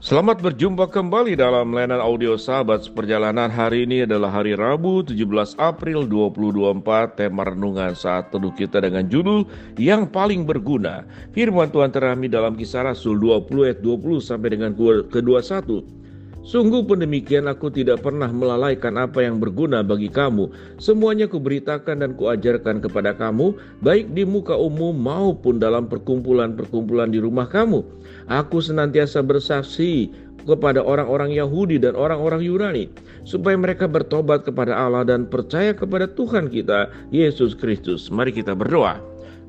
Selamat berjumpa kembali dalam layanan audio Sahabat Seperjalanan. Hari ini adalah hari Rabu 17 April 2024. Tema renungan saat teduh kita dengan judul Yang Paling Berguna. Firman Tuhan terambil dalam Kisah Rasul 20 ayat 20 sampai dengan ke-21. Sungguh pun demikian, aku tidak pernah melalaikan apa yang berguna bagi kamu. Semuanya kuberitakan dan kuajarkan kepada kamu, baik di muka umum maupun dalam perkumpulan-perkumpulan di rumah kamu. Aku senantiasa bersaksi kepada orang-orang Yahudi dan orang-orang Yunani, supaya mereka bertobat kepada Allah dan percaya kepada Tuhan kita, Yesus Kristus. Mari kita berdoa.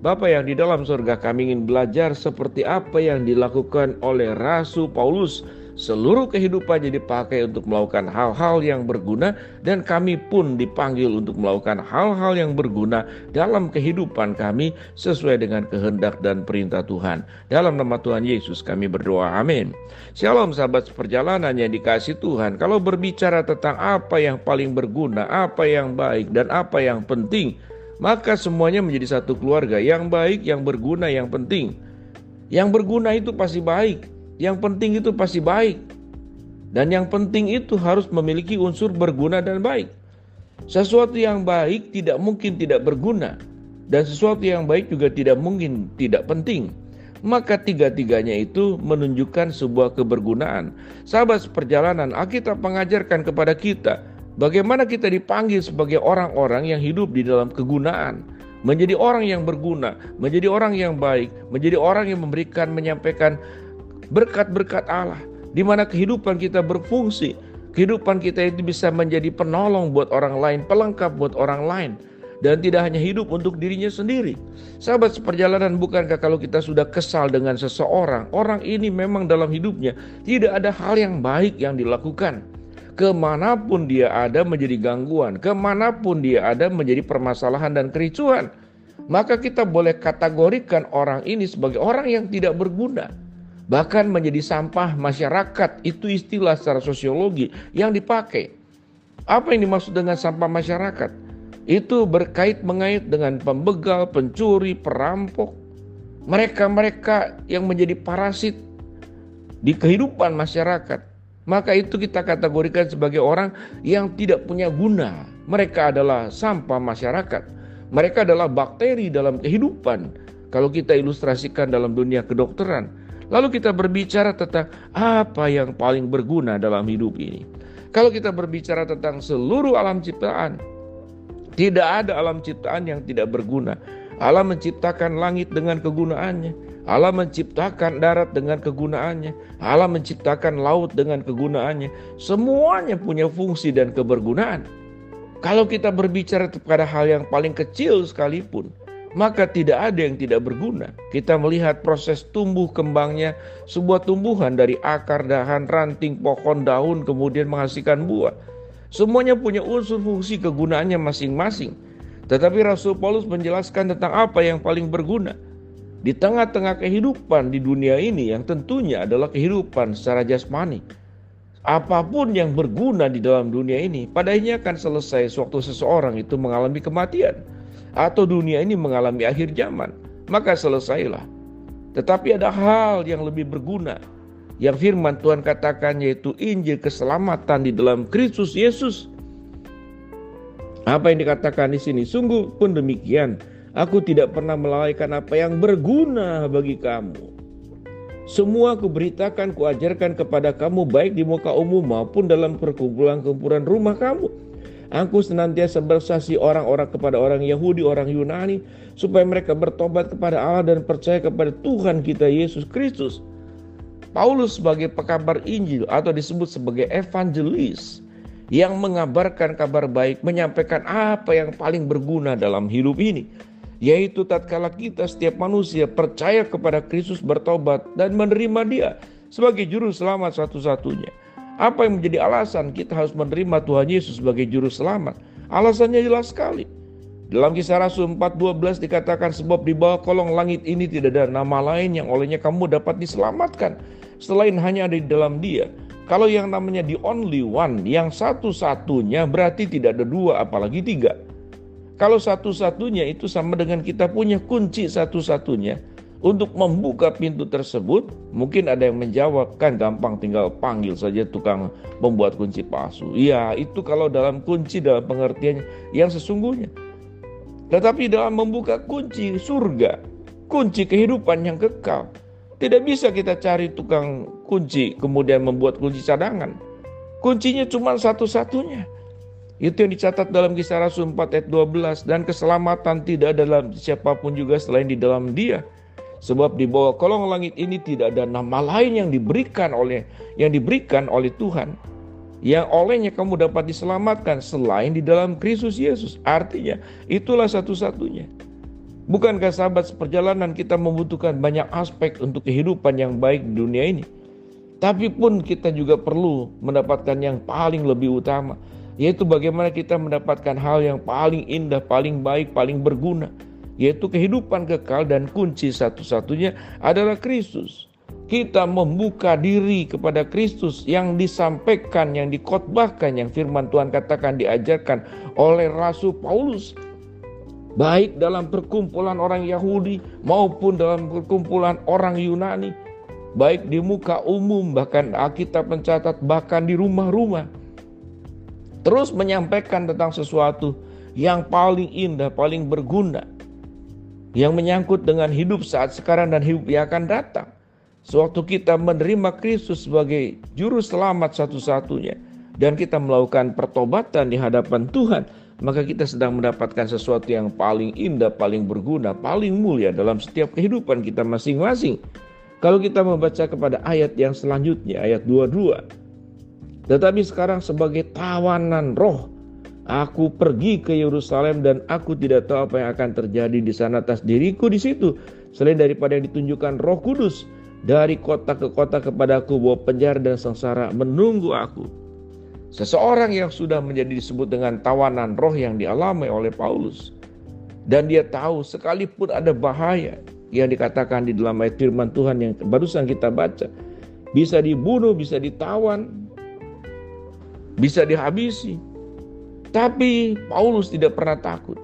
Bapa yang di dalam surga, kami ingin belajar seperti apa yang dilakukan oleh Rasul Paulus. Seluruh kehidupannya dipakai untuk melakukan hal-hal yang berguna, dan kami pun dipanggil untuk melakukan hal-hal yang berguna dalam kehidupan kami sesuai dengan kehendak dan perintah Tuhan. Dalam nama Tuhan Yesus kami berdoa, amin. Shalom sahabat seperjalanan yang dikasihi Tuhan. Kalau berbicara tentang apa yang paling berguna, apa yang baik, dan apa yang penting, maka semuanya menjadi satu keluarga. Yang baik, yang berguna, yang penting. Yang berguna itu pasti baik. Yang penting itu pasti baik. Dan yang penting itu harus memiliki unsur berguna dan baik. Sesuatu yang baik tidak mungkin tidak berguna. Dan sesuatu yang baik juga tidak mungkin tidak penting. Maka tiga-tiganya itu menunjukkan sebuah kebergunaan. Sahabat seperjalanan, Alkitab mengajarkan kepada kita bagaimana kita dipanggil sebagai orang-orang yang hidup di dalam kegunaan. Menjadi orang yang berguna, menjadi orang yang baik, menjadi orang yang menyampaikan berkat-berkat Allah, di mana kehidupan kita berfungsi, kehidupan kita itu bisa menjadi penolong buat orang lain, pelengkap buat orang lain, dan tidak hanya hidup untuk dirinya sendiri. Sahabat seperjalanan, bukankah kalau kita sudah kesal dengan seseorang, orang ini memang dalam hidupnya tidak ada hal yang baik yang dilakukan. Kemanapun dia ada menjadi gangguan, kemanapun dia ada menjadi permasalahan dan kericuhan. Maka kita boleh kategorikan orang ini sebagai orang yang tidak berguna, bahkan menjadi sampah masyarakat. Itu istilah secara sosiologi yang dipakai. Apa yang dimaksud dengan sampah masyarakat? Itu mengait dengan pembegal, pencuri, perampok, mereka-mereka yang menjadi parasit di kehidupan masyarakat. Maka itu kita kategorikan sebagai orang yang tidak punya guna. Mereka adalah sampah masyarakat. Mereka adalah bakteri dalam kehidupan. Kalau kita ilustrasikan dalam dunia kedokteran. Lalu kita berbicara tentang apa yang paling berguna dalam hidup ini. Kalau kita berbicara tentang seluruh alam ciptaan, tidak ada alam ciptaan yang tidak berguna. Allah menciptakan langit dengan kegunaannya. Allah menciptakan darat dengan kegunaannya. Allah menciptakan laut dengan kegunaannya. Semuanya punya fungsi dan kebergunaan. Kalau kita berbicara pada hal yang paling kecil sekalipun, maka tidak ada yang tidak berguna. Kita melihat proses tumbuh kembangnya sebuah tumbuhan dari akar, dahan, ranting, pohon, daun, kemudian menghasilkan buah. Semuanya punya unsur fungsi kegunaannya masing-masing. Tetapi Rasul Paulus menjelaskan tentang apa yang paling berguna di tengah-tengah kehidupan di dunia ini, yang tentunya adalah kehidupan secara jasmani. Apapun yang berguna di dalam dunia ini, pada akhirnya akan selesai sewaktu seseorang itu mengalami kematian, atau dunia ini mengalami akhir zaman, maka selesailah. Tetapi ada hal yang lebih berguna yang firman Tuhan katakan, yaitu Injil keselamatan di dalam Kristus Yesus. Apa yang dikatakan di sini? Sungguh pun demikian, aku tidak pernah melalaikan apa yang berguna bagi kamu. Semua kuberitakan, kuajarkan kepada kamu, baik di muka umum maupun dalam perkumpulan-kumpulan rumah kamu. Aku senantiasa bersaksi orang-orang kepada orang Yahudi, orang Yunani, supaya mereka bertobat kepada Allah dan percaya kepada Tuhan kita Yesus Kristus. Paulus sebagai pekabar Injil atau disebut sebagai evangelis yang mengabarkan kabar baik, menyampaikan apa yang paling berguna dalam hidup ini, yaitu tatkala kita setiap manusia percaya kepada Kristus, bertobat dan menerima Dia sebagai juru selamat satu-satunya. Apa yang menjadi alasan kita harus menerima Tuhan Yesus sebagai juru selamat? Alasannya jelas sekali. Dalam Kisah Rasul 4:12 dikatakan, sebab di bawah kolong langit ini tidak ada nama lain yang olehnya kamu dapat diselamatkan selain hanya ada di dalam Dia. Kalau yang namanya the only one, yang satu-satunya, berarti tidak ada dua apalagi tiga. Kalau satu-satunya itu sama dengan kita punya kunci satu-satunya. Untuk membuka pintu tersebut, mungkin ada yang menjawab, kan gampang, tinggal panggil saja tukang membuat kunci palsu. Iya, itu kalau dalam kunci dalam pengertian yang sesungguhnya. Tetapi dalam membuka kunci surga, kunci kehidupan yang kekal, tidak bisa kita cari tukang kunci kemudian membuat kunci cadangan. Kuncinya cuma satu-satunya. Itu yang dicatat dalam Kisah Rasul 4 ayat 12. Dan keselamatan tidak ada dalam siapapun juga selain di dalam Dia. Sebab di bawah kolong langit ini tidak ada nama lain yang diberikan oleh Tuhan, yang olehnya kamu dapat diselamatkan selain di dalam Kristus Yesus. Artinya itulah satu-satunya. Bukankah sahabat seperjalanan, kita membutuhkan banyak aspek untuk kehidupan yang baik di dunia ini? Tapi pun kita juga perlu mendapatkan yang paling lebih utama, yaitu bagaimana kita mendapatkan hal yang paling indah, paling baik, paling berguna, yaitu kehidupan kekal, dan kunci satu-satunya adalah Kristus. Kita membuka diri kepada Kristus yang disampaikan, yang dikhotbahkan, yang firman Tuhan katakan diajarkan oleh Rasul Paulus, baik dalam perkumpulan orang Yahudi maupun dalam perkumpulan orang Yunani, baik di muka umum, bahkan Alkitab mencatat bahkan di rumah-rumah, terus menyampaikan tentang sesuatu yang paling indah, paling berguna, yang menyangkut dengan hidup saat sekarang dan hidup yang akan datang. Sewaktu kita menerima Kristus sebagai juru selamat satu-satunya, dan kita melakukan pertobatan di hadapan Tuhan, maka kita sedang mendapatkan sesuatu yang paling indah, paling berguna, paling mulia dalam setiap kehidupan kita masing-masing. Kalau kita membaca kepada ayat yang selanjutnya, ayat 22. Tetapi sekarang sebagai tawanan roh, aku pergi ke Yerusalem dan aku tidak tahu apa yang akan terjadi di sana atas diriku di situ, selain daripada yang ditunjukkan Roh Kudus dari kota ke kota kepadaku, bahwa penjara dan sengsara menunggu aku. Seseorang yang sudah menjadi disebut dengan tawanan roh yang dialami oleh Paulus, dan dia tahu sekalipun ada bahaya yang dikatakan di dalam ayat firman Tuhan yang barusan kita baca, bisa dibunuh, bisa ditawan, bisa dihabisi. Tapi Paulus tidak pernah takut,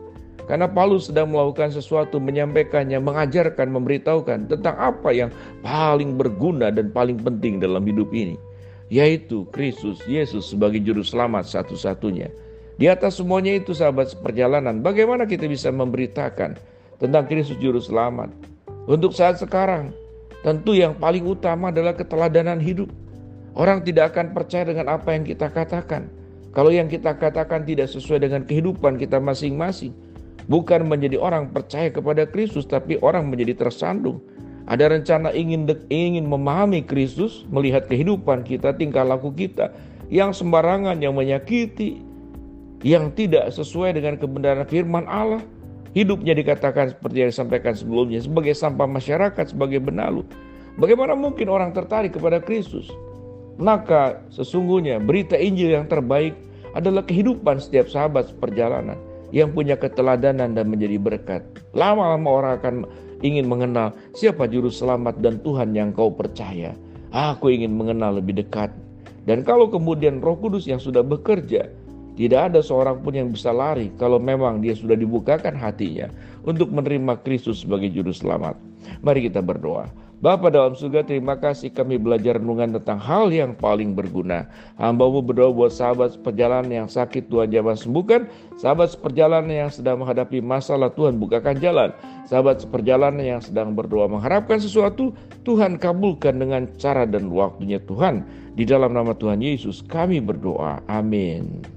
karena Paulus sedang melakukan sesuatu, menyampaikannya, mengajarkan, memberitahukan tentang apa yang paling berguna dan paling penting dalam hidup ini, yaitu Kristus Yesus sebagai juru selamat satu-satunya. Di atas semuanya itu, sahabat seperjalanan, bagaimana kita bisa memberitakan tentang Kristus juru selamat? Untuk saat sekarang, tentu yang paling utama adalah keteladanan hidup. Orang tidak akan percaya dengan apa yang kita katakan kalau yang kita katakan tidak sesuai dengan kehidupan kita masing-masing. Bukan menjadi orang percaya kepada Kristus, tapi orang menjadi tersandung. Ada rencana ingin memahami Kristus, melihat kehidupan kita, tingkah laku kita yang sembarangan, yang menyakiti, yang tidak sesuai dengan kebenaran firman Allah. Hidupnya dikatakan seperti yang disampaikan sebelumnya, sebagai sampah masyarakat, sebagai benalu. Bagaimana mungkin orang tertarik kepada Kristus? Maka sesungguhnya berita Injil yang terbaik adalah kehidupan setiap sahabat seperjalanan yang punya keteladanan dan menjadi berkat. Lama-lama orang akan ingin mengenal siapa juru selamat dan Tuhan yang kau percaya. Aku ingin mengenal lebih dekat. Dan kalau kemudian Roh Kudus yang sudah bekerja, tidak ada seorang pun yang bisa lari kalau memang dia sudah dibukakan hatinya untuk menerima Kristus sebagai juru selamat. Mari kita berdoa. Bapa dalam surga, terima kasih kami belajar renungan tentang hal yang paling berguna. Hamba-Mu berdoa buat sahabat seperjalanan yang sakit, Tuhan jamah sembuhkan. Sahabat seperjalanan yang sedang menghadapi masalah, Tuhan bukakan jalan. Sahabat seperjalanan yang sedang berdoa mengharapkan sesuatu, Tuhan kabulkan dengan cara dan waktunya Tuhan. Di dalam nama Tuhan Yesus kami berdoa. Amin.